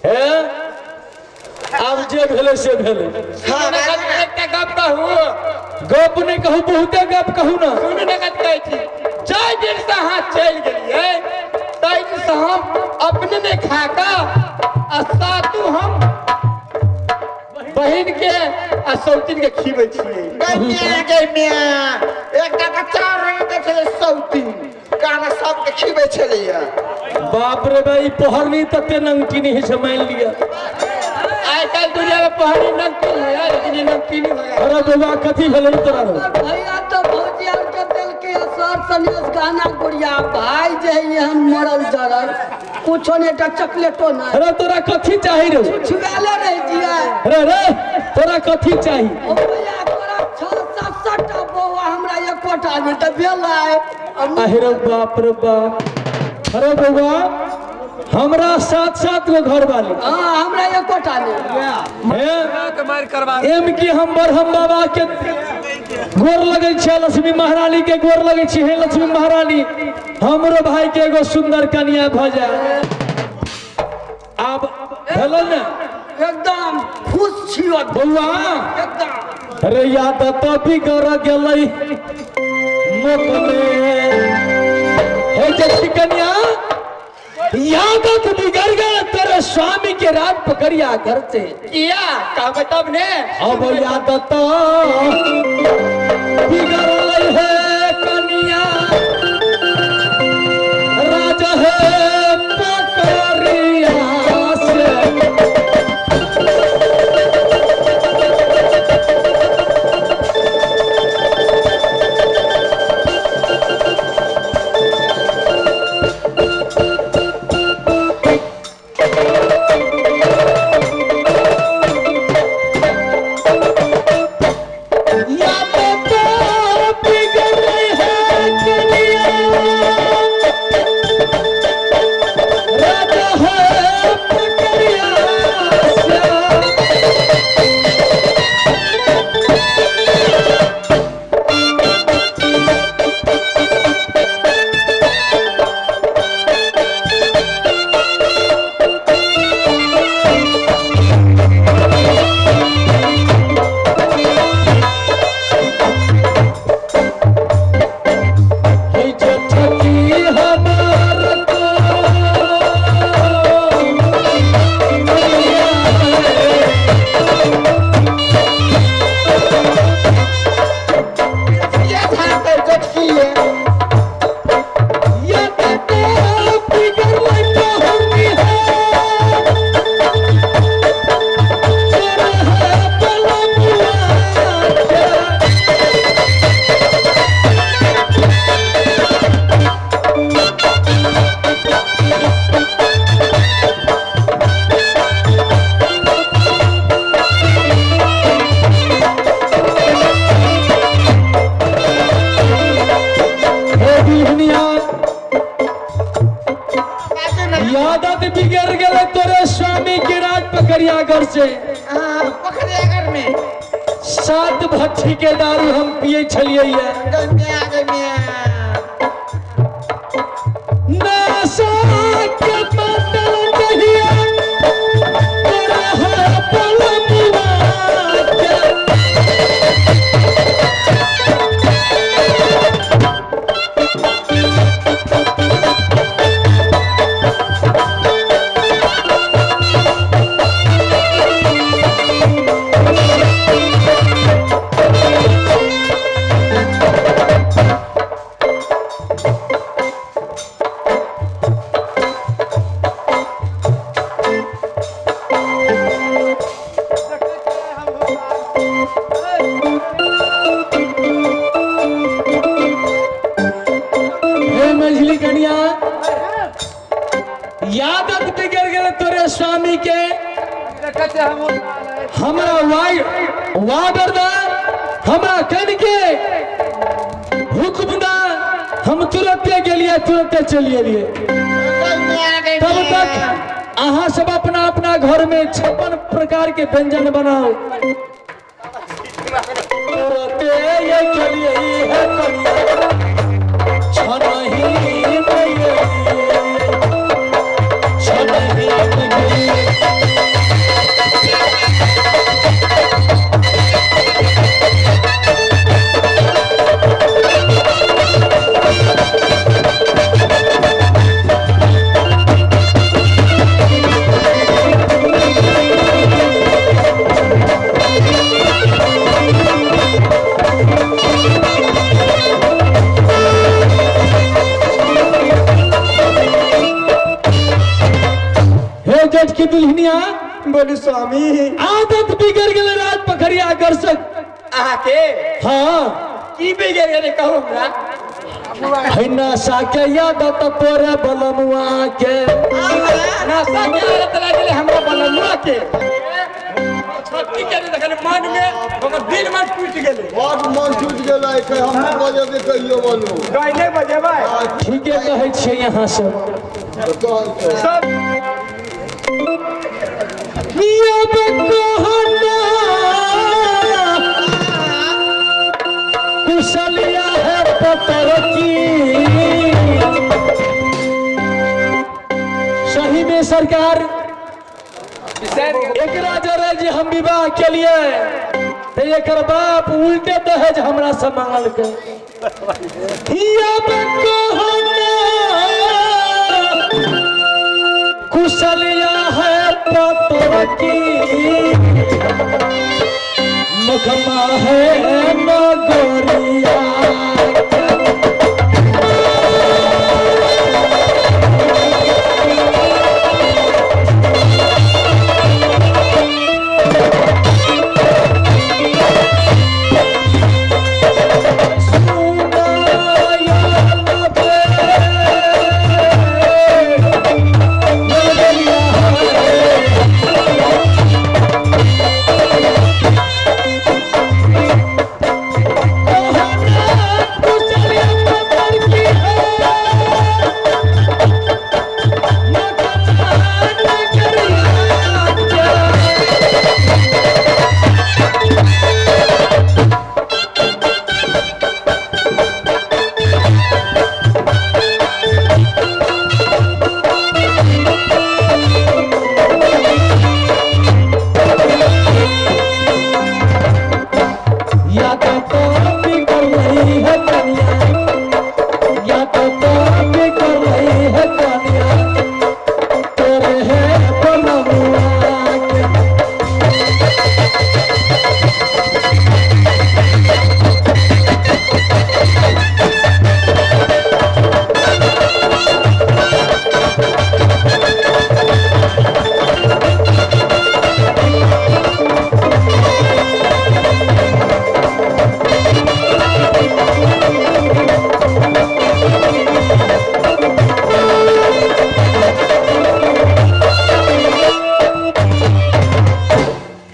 है अब जे भेले से भेले। हाँ एकटा गप कहू गप नहीं कहू बहुते गप कहू ना। सुन नगद कहै छी जय दिन से हाथ चल गेलिए तै दिन से हम अपने ने खाका आ सातू हम बहिन के आ सौतीन के खीबै छियै। गमिया एकटा के चार रंग के छले सौती गाना सब के खीबे छले। बाप रे भाई पहरनी तते नंगटीनी है से मान लिया। आइ काल दुनिया में पहली नमकीन है लेकिन ये नमकीन है। अरे बाबा कथी भेले तोरा रो? भैया तो भौजी और के दिल के असर सनेस गाना गुड़िया भाई जे यहन मरल जरल कुछो ने टा चॉकलेटो ना। अरे तोरा कथी चाही रे? छुगाले रह जिया। अरे तोरा कथी चाही? ओ भैया तोरा 6-7 टा बौआ हमरा एकोटा में त भेलाय। अरे बाप रे बाप। अरे बाबा हमरा 7-7 गो घर वाले। हां हमरा एकोटा नहीं है मार करवा एम की हम बरहम बाबा के गोर लगै छै लक्ष्मी महारानी के गोर लगै छी। हे लक्ष्मी महारानी हमरो भाई के एगो सुंदर कन्या भ जाए। अब हेलो ना एकदम खुश छियो बउआ। एकदम अरे याद तो बिगड़ गेलै मोकले हे जैसी कन्या याद तो बिगड़ गया तेरे स्वामी के राज पकड़िया घर से किया कहबै तब ने। अब याद तो बिगड़ है कन्या राज है पकड़िया से। यादत बिगड़ गए तोरे स्वामी के राज पकड़िया घर से। पकड़िया घर में 7 भट्ठी के दारू हम पिए छलिए। गमिया नशा के बदल दहिया तेरा है पलमुआ के। यादत बिगड़ गए तोरे स्वामी के। हमरा वादर दा हमरा कन के हुक्म दा हम तुरंते गेलिए तुरंते चलिए लिए। तब तक अहाँ सब अपना अपना घर में 56 प्रकार के व्यंजन बनाओ। तुरंते ये चलिए है करिए छनही नहीं छनही नहीं जज की दुल्हनिया बोली स्वामी आदत बिगड़ गेले राज पखरिया आकर्षक आके हाँ की बिगड़ गेले कहो हमरा हैना साके यादत तोरे बलमुआ के नासा के आदत लागले हमरा बलमुआ के छत्ती के देखले मन में मगर दिल में टूट गेले बहुत मन टूट गेल है हम बजे के कहियो बोलू कहने बजेबा ठीके कहै छियै यहाँ सब सब किया बकोहना कुशलिया है पतर की सही में सरकार एकरा जरे जे हम विवाह के लिए तो एकर बाप उल्टे दहेज हमरा से मांगल के हिया बकोहना कुशलिया है पतर की मुखमा है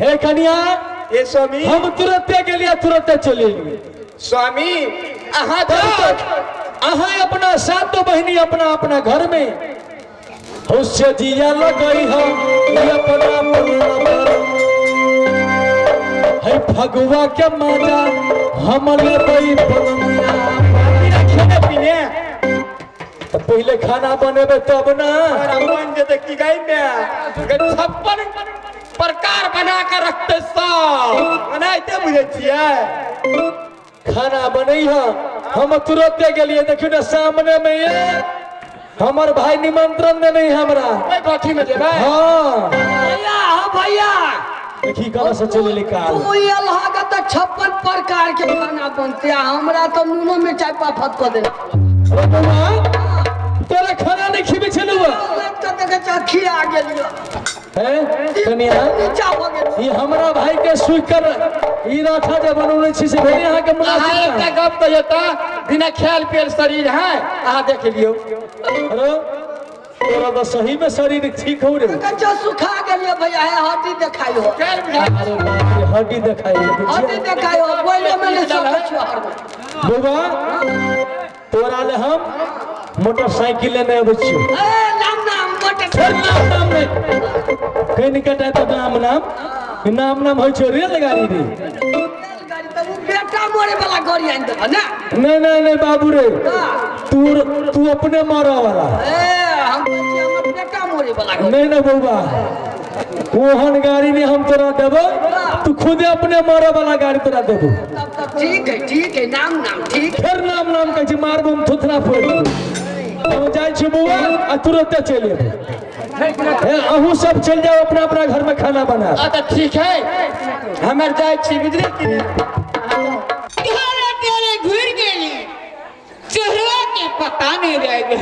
नगरिया ए स्वामी हम तुरंते के लिए तुरंते चले स्वामी अहाँ अहाँ अपना सातों बहनी अपना अपना घर में उससे जिया लगई है अपना है फगुआ के मजा हम लेबै बलमिया खाने पीने तो पहले खाना बनेबे तब ना मन जे की गई में 56 प्रकार बना कर रखते सब बनाइते बुझे छियै खाना बनै है हम तुरंते गेलिए देखियो ना सामने में ये हमर भाई निमंत्रण दे नहीं हमरा मैं कथी में जेबै हाँ भैया हाँ भैया देखी कहाँ से चले निकाल तू ये लगा तो 56 प्रकार के खाना बनते हमरा तो नूनो में चाय पाफत कर दे तोरा खाना नहीं खिबे छलुआ तो देखे चाखी आ गेलियो हैं कनिया नीचा हो गेल ये हमरा भाई के स्वीकार ई राठा जे बनौले छी से भेले अहाँ के अहाँ एकटा मुनासिब गप कहियो त बिना ख्याल पेल शरीर है अहाँ देख लियो अरे तोरा तो सही में शरीर ठीक हो रे कच्चा सुखा गेलियो भैया है हड्डी देखाई हो कैल बुझा अरे बाप रे हड्डी दिखाई हड्डी देखाई हो बोले में ले सब छुआर में बुबा तोरा ले हम मोटरसाइकिल लेने अबै छी ए नाम नाम मोटे फिर नाम नहीं कहीं निकट है तो नाम होय छै रेलगाड़ी रे गाड़ी तो बेटा मोरे वाला गाड़ी आइन दे ना नहीं बाबू रे तू अपने मारा वाला ए हम बच्चे हमर बेटा मोरे वाला गाड़ी नहीं ना बउबा ओहन गाड़ी नहीं हम तोरा देबो तू खुदे अपने मारे वाला गाड़ी तोरा देबो तब ठीक है नाम नाम ठीक फिर नाम कहै छै मारबो हम थुथरा फोड़ देबो हम जाइ छी बउआ आ तुरंते चलि एबै अहूँ सब चल जाओ अपना अपना घर में खाना बना तो ठीक है हमर जाय छी बुझले कि तेरे घुर गेली चेहरा के पता नहीं रह गई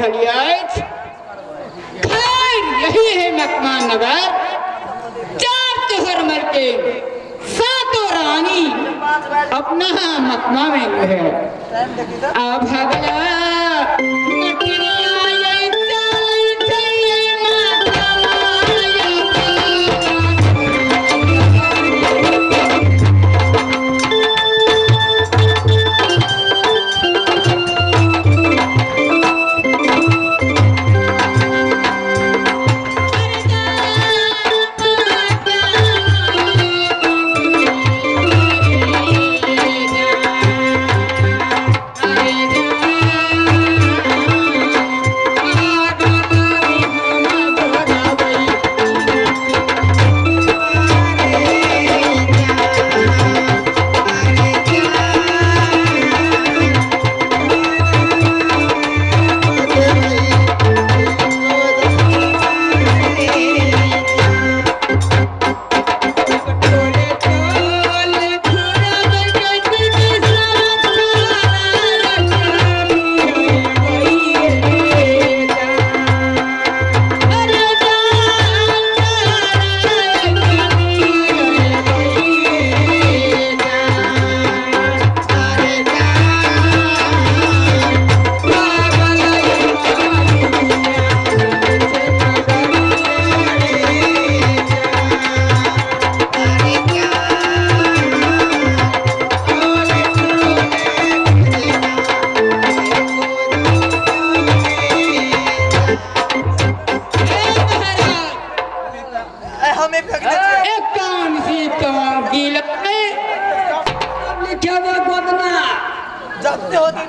खैर यही यही है मकमान नगर। 4 शहर मर के 7 रानी अपना मकमा में है। अब भगला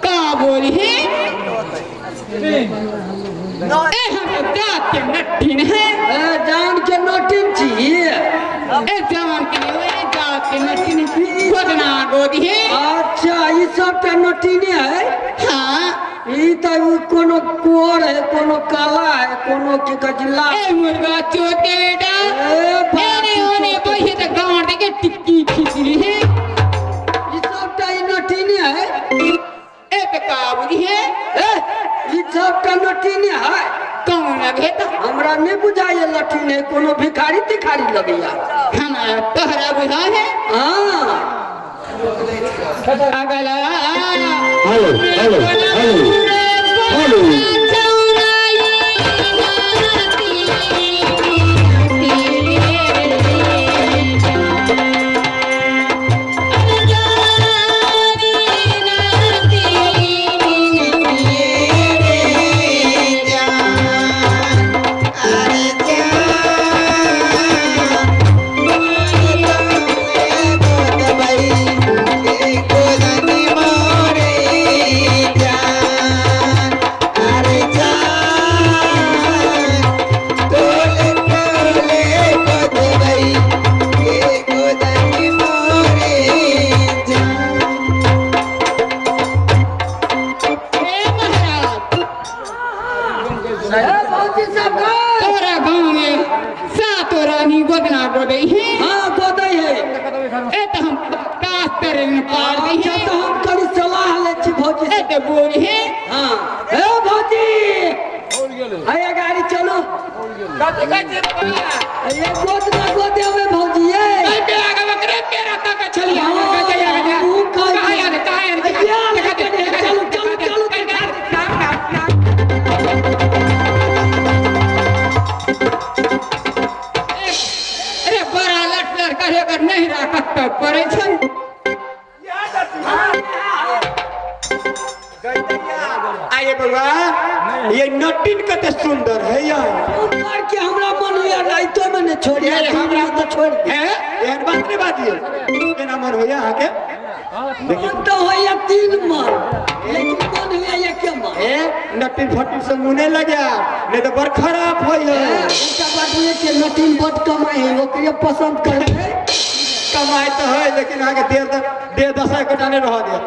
कहाँ बोली है हम जात के नट्टीन है जान के नोटिन चाहिए जवान के लिए जात के नट्टीन गोदना गोदी है। अच्छा ये सब का नोटिन है। हाँ ये तो कोनो कोर है, कोनो काला है, कोनो के कजला मुर्गा चोटे बेटा मेरे होने बही तक गांव देके टिक्की खिचड़ी है। ये सब का नोटिन है। काबुली है ये सब का नोटिन है। कौन लगे तो हमरा नहीं बुझाइए लठीन है, कोनो भिखारी तिखारी लगेगा। हमारा तोहरा बुझा है। हाँ अगला हेलो हेलो हेलो हेलो बोली है। हाँ भौजी आया गाड़ी चलो ये गोद ना गोदे में भौजी है चलिए चलो चलो चलो अरे बड़ा लट लड़का कर नहीं रखा पड़े आइए बाबा ये नटिन कते सुंदर है यार। ऊपर के हमरा मन होया राइतो में ने छोड़िया हमरा तो छोड़ दे है यार बात नहीं बात ये केना मन होया आके मन तो होया 3 मन लेकिन मन होया ये के मन ए नटिन फटिन से मुने लगा नहीं तो बड़ खराब होइल ऐसा बात ये के नटिन बहुत कमाई है ओकरे पसंद करे कमाई तो है लेकिन आगे देर दशा के जाने रह दिया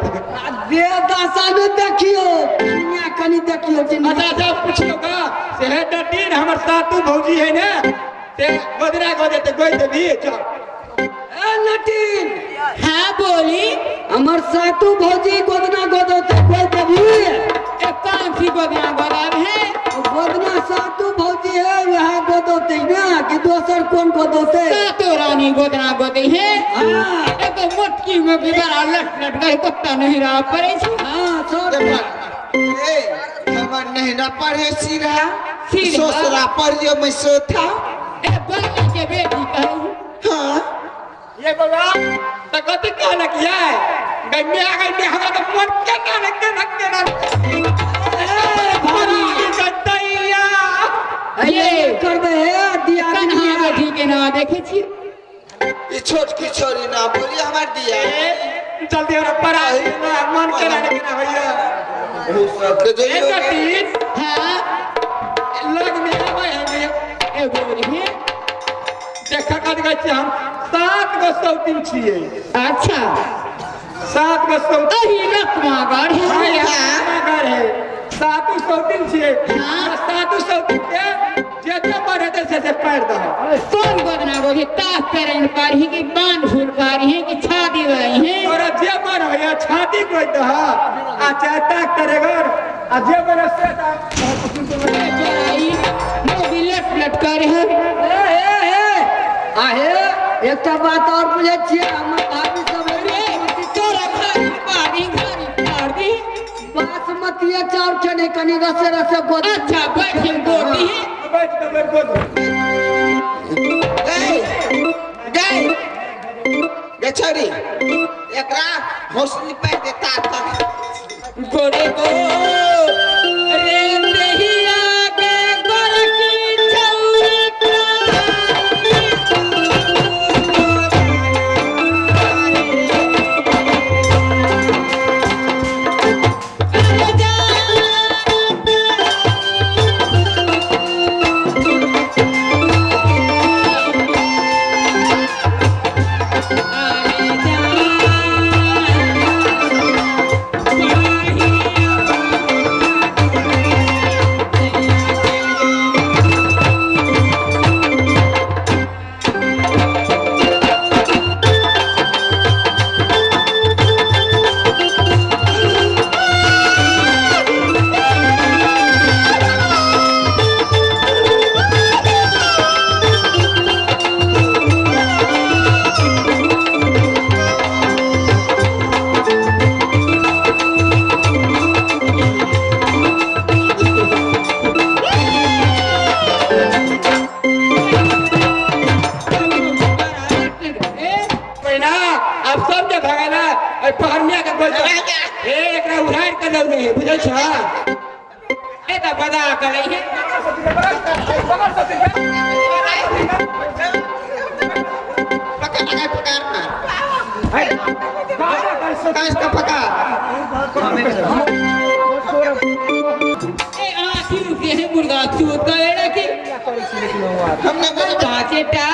दे दशा ने देखियो दुनिया कनी देखियो अच्छा जब पूछियो का से है नटिन हमर सातू भौजी है ना ते गोदरा गोदे ते गोई देबी चल ए नटिन हाँ बोली हमर सातू भौजी गोदना गोदो ते कोई देबी ए कौन सी गोदियां गोदाम है? गोदना सातु भौजी है यहाँ गोदोते ना कि दोसर कौन गोदोते? सातो रानी गोदना गोदी है। हाँ एगो मोटकी में भी बड़ा लट लट गई कुत्ता नहीं रहा पड़े छी। हाँ सब ए हमर नहना पढ़े सिरा सिरा? ससुरा पढ़ियो मैं सोथा। ए बल्ली के बेटी कही। हाँ ये बाबा तो कति कहना किया है गन्ने आ गई हमरा तो मन केना न ये करबे है दिया कन्हा बेटी के ना देखे छी। ये छोटकी छोरी ना बोली हमार दिया जल्दी और परा मन केना न भैया सब के ए जो कटी हाँ लग में आवे हमें एगो है। देखा कद गई हम 7 गो सौतीन छिए। अच्छा 7 गो सौतीन अही लकमागर हाँ है। यहाँ घर है 7 सौतीन छिए। हाँ। 7 सौतीन के जे बढ़े से पैर दो कौन गोदना गोदी ताक करें पारी की बांध फूल पारी है कि छादी वाली है? और जे मन हो छाती कोई दो आ चाहे ताक करेगा आ जे मन से चोराई मोदी लट लट कर है। आहे एक बात और पूछे छिए हमर भाभी सब तोरा भाई पारी घरी कर दी। बासमती चाउर चने कनी रसे रसे गोद। अच्छा बैठ हम गोदी है। बैठ के मेरे को ये छोरी एकरा हौसली पे देता था गोरे को रे देहिया के गोर की चौका बुझल छ ए त बदा करे है। इसका पका ए आखिर के है मुर्गा चूत करे कि हमने बोला पाँचटा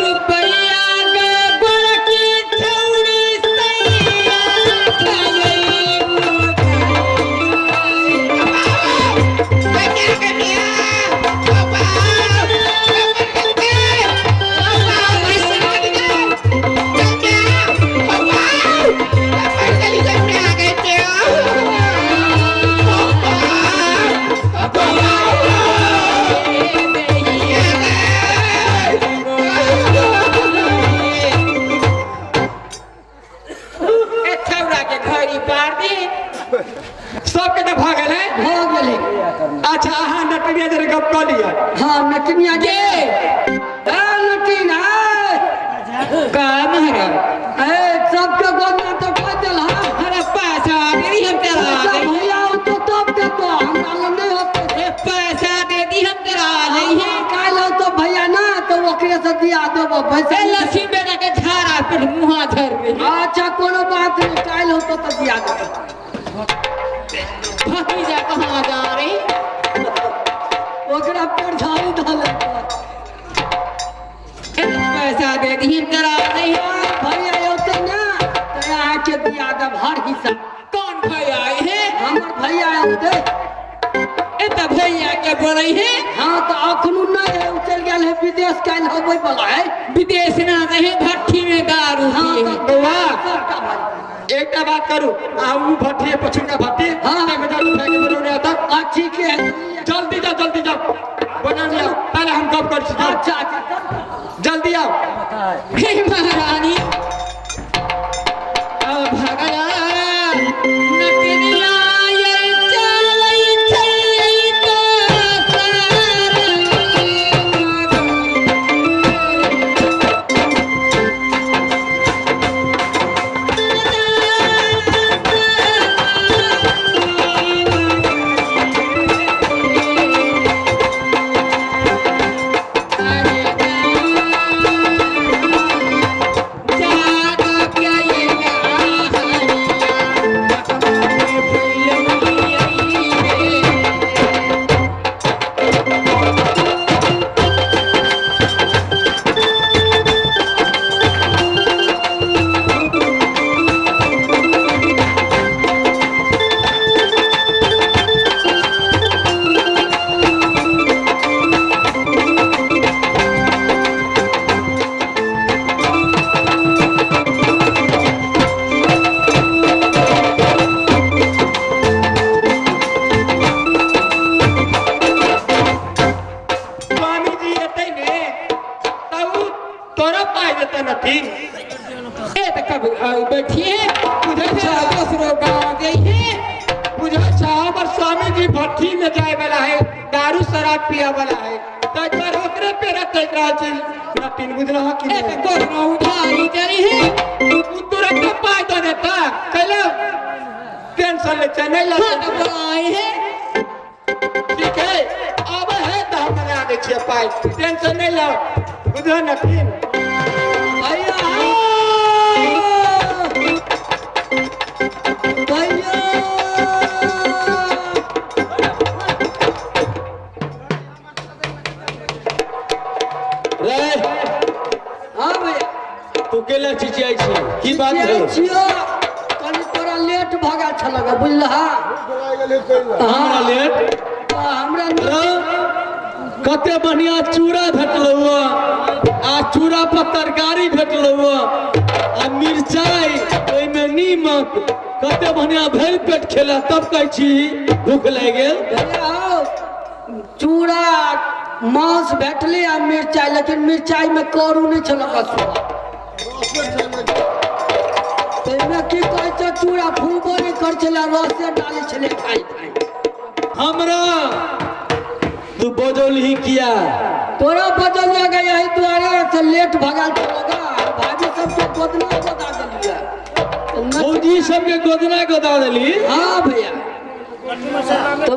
रुपया के गोर की छौड़ी सैया खाई सबके तो भागल है। हो गेले। अच्छा हाँ नटनिया जरे गप कह लिया। हाँ नटनिया जे नटीना का महाराज ए सबके गोदना तो कह देल हां हमारा पैसा दे दी हम तेरा भैया तो तब दे तो हमरा नहीं होते पैसा दे दी हम तेरा नहीं है। काल तो भैया ना तो ओकरे से दिया देबो ए पैसा। लक्ष्मी बेटा के झाड़ा पे मुहा झर रही अच्छा कोनो बात नहीं काल हो तो दिया देबो। भतीजा कहाँ जा रही? ओकरा पर झाड़ू डाले पैसा दे दी हम तेरा नहीं है। भैया होते ना तो यहाँ के दिया देब हर हिस्सा। कौन भैया आए हैं? हमर भैया होते ए त भैया के बोले है हाँ तो अखनू नहीं है चल गया है विदेश काल होबे वाला है। विदेश ना रहे भट्टी में दारू हाँ पिए तो हैं। सबका भाई एक एक बात करूं वो भट्टी है पछुन का भट्टी हाँ। मैं जा उठा के बनाने आता ठीक है जल्दी जाओ बना लिया पहले हम कब कर जाओ अच्छा अच्छा जल्दी आओ हे महारानी अब भगला नटनिया ये चलै छै तो स्वामी जी एतै ने तब तोरा पाई देता नथी ए त कब बैठिए उधर से दूसरो गांव गई है बुझा साहब और स्वामी जी भट्टी में जाए वाला है दारू शराब पिया वाला है तकर ओकरे पे रखै रहा छै नतीन बुझला कि ए त कोनो उधारी करी है उ तुरंत पाई दे देता कैला टेंशन ले छै नहीं हाँ लगता तो आए हैं ठीक है अब है तो हम बना दे छिए पाई टेंशन नहीं लो बुझा नतीन भैया भैया रे हाँ भैया तू केला चिचियाई छी की बात है छियो कनी तोरा लेट भगा छलगा बुझलहा हमरा लेट हमरा कते बढ़िया चूड़ा भेटलौ आ चूड़ा पर तरकारी भेटलौ आ मिरचाई ओइमे नीमक कते बढ़िया भरि पेट खेला तब कहै छी भूख लागि गेल भैया आओ, चूड़ा मांस भेटले आ मिरचाई लेकिन मिरचाई में करू नहीं छलगा ताहिमे की कहै छै चूड़ा फूलबो नहीं कर छला रसे डालै छले खाई खाई हमरा तू बजौलही किया तोरा बदल लगा यही द्वारे से लेट भगा लगा भाभी सबके गोदना गोदा देलिए फौजी सबके गोदना गोदा देली हाँ भैया तो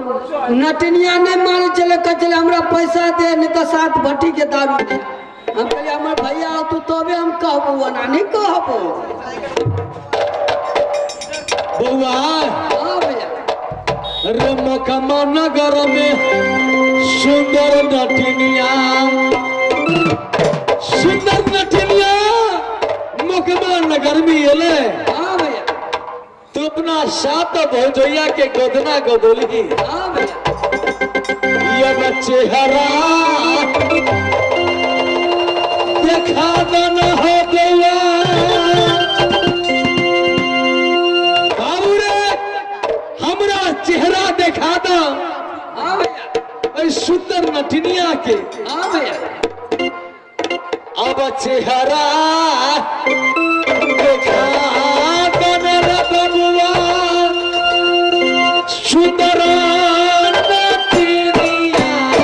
नटनिया नहीं माने चले कचले हमरा पैसा दे नहीं तो साथ भट्टी के दारू दे हम कहलिए हमर भैया आओ तू तबे हम कहबो वना नहीं कहबो बौआ हाँ भैया रे मकमा नगर में सुंदर नटनिया मकमा नगर में एले हाँ भैया तू अपना साथ भौजैया के गोदना गोदोली हाँ भैया ये बच्चे हरा देखा दन हो गया बाबू रे हमरा चेहरा देखा दो हाँ भैया ऐ सुंदर नटनिया के हाँ भैया अब चेहरा देखा दन रे बबुआ सुंदर नटनिया के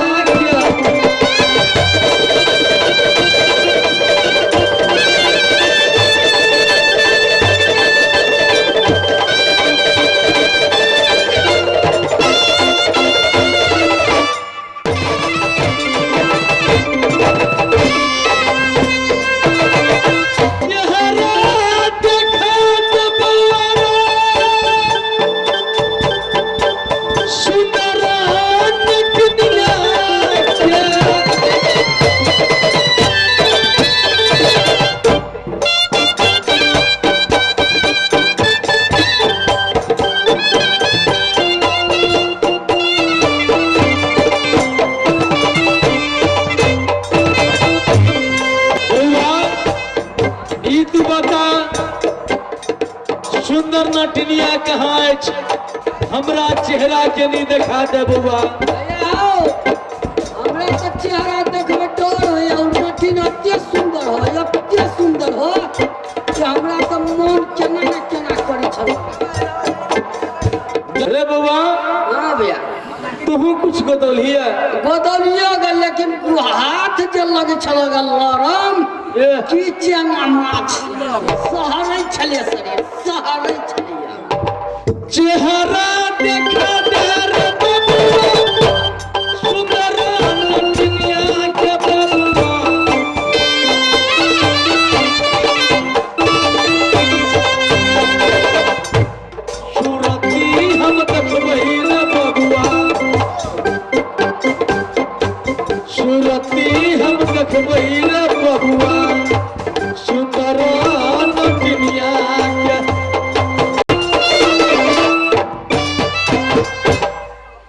यह नटनिया कहाँ अछि हमरा चेहरा के नहीं देखा दे बउआ भैया आओ हमरा तो चेहरा देखबे डर हो और नटिन अत्ते सुंदर हो अत्ते सुंदर हो कि हमरा तो मन केना न केना करे छल रे बउआ हां भैया तू कुछ गोदलिया गोदलियो गल लेकिन हाथ जे लगे छल लरम की चेंगा माछ सहरै छले सरे सहरै छलिया चेहरा देखा दे रे बउआ सुंदर नटनिया के बउआ सूरती हम देखबै रे बबुआ सूरती हम देखबै रे